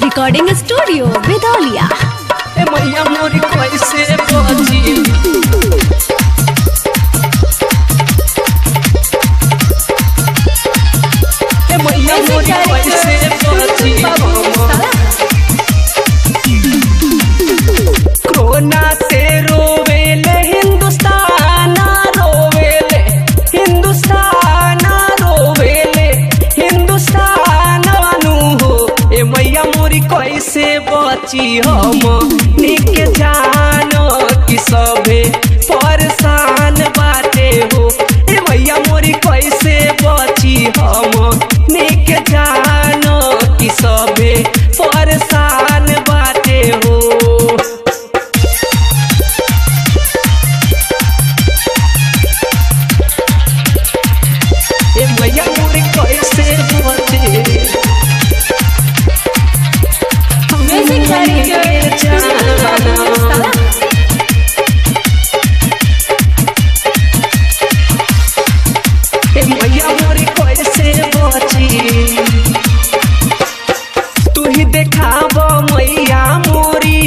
Recording studio बेदौलिया। ए मैया मोरी कैसे बची, ए मैया मोरी कैसे बची। कोरोना से रोवेले हिंदुस्तान, रोवेले हिंदुस्तान, रोवेले हिंदुस्तान वानू हो। ए मैया मोरी कैसे बची हम निक जानो कि सभे परेशान बाटे हो। ए मैया मोरी कैसे बची हम निक जानो कि सभे परेशान बाटे हो। ए मैया मोरी कैसे बची, म्यूजिक डायरेक्टर ए मैया मोरी कैसे बची। तू ही देखाब मैया मोरी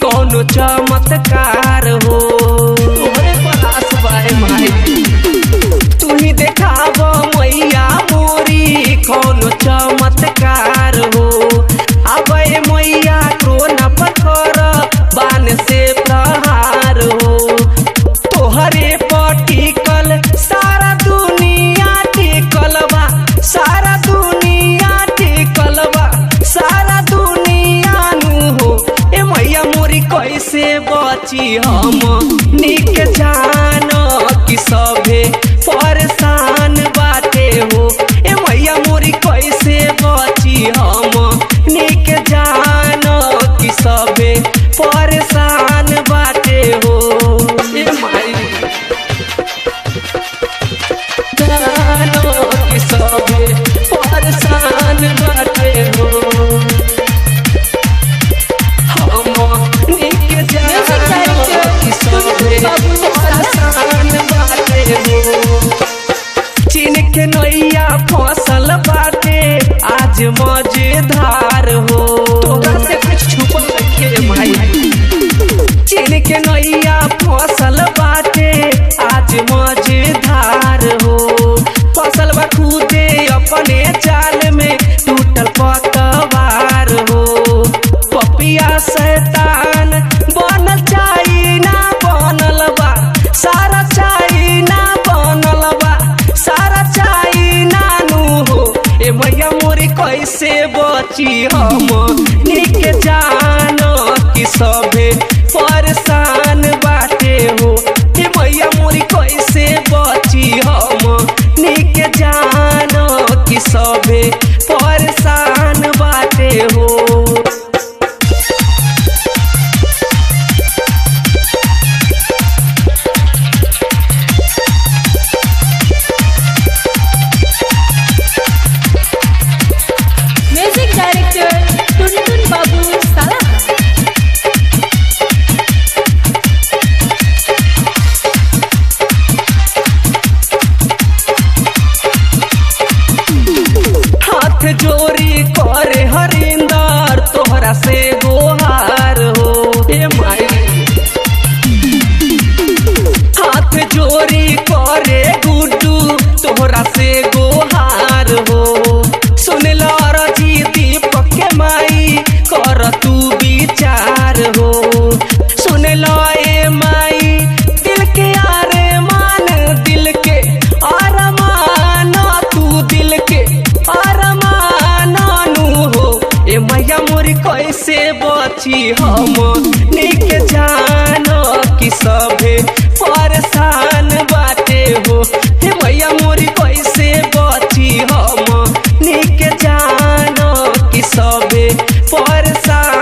कौनो चमत्कार हो। तोहरे पास बाए माई, तू ही देखाब मैया मोरी कौनो चमत्कार हो। अबे मैया कोरोना पत्थर बान से प्रहार हो। तोहरे पर टिकल सारा दुनिया टिकल बा, सारा दुनिया टिकल बा, सारा दुनिया नु हो। ए मैया मोरी कैसे बची हम निक जानो कि सभे परेशान बाटे हो। ए मैया मोरी कैसे बची हम निक जानो कि सभे परेशान बाटे हो। ए माई जानो कि सभे परेशान बाटे हो। हम निक जानो कि सभे परेशान बाटे हो। चीन के नैया फसल बाटे आज मजेदार हो। तोरा से कुछ छुपल रखे भाई। चीन के नैया फसल बाटे आज मजेदार हो। फसल बा खुदे अपने जाल में टूटल पतवार हो। पपिया शैतान बनल चाइना बनल बा, सारा चाइना बनल बा, सारा चाइना नु हो। ए मैया मोरी कैसे बची हम निक जानो कि सभे परेशान बाटे हो। ए मैया मोरी कैसे बची हम निक जानो कि सभे परेशान बाटे हो। म्यूजिक डायरेक्टर टुनटुन बाबू साला। हाथ जोड़ी करे हरिंदर तोहरा से गोहार हो। ए माई हाथ जोड़ी करे गुड्डू तोहरा से गोहार हो। सुन लो रजी दीपक के माई कर तू विचार हो। सुन लो ए माई दिल के आरे मान, दिल के आरमान, तू दिल के आरमान नु हो। ए मैया मोरी कैसे बची हम निक जानो कि सभे परेशान बाटे हो। ए मैया मोरी कैसे बची हम निक जानो कि सभे परेशान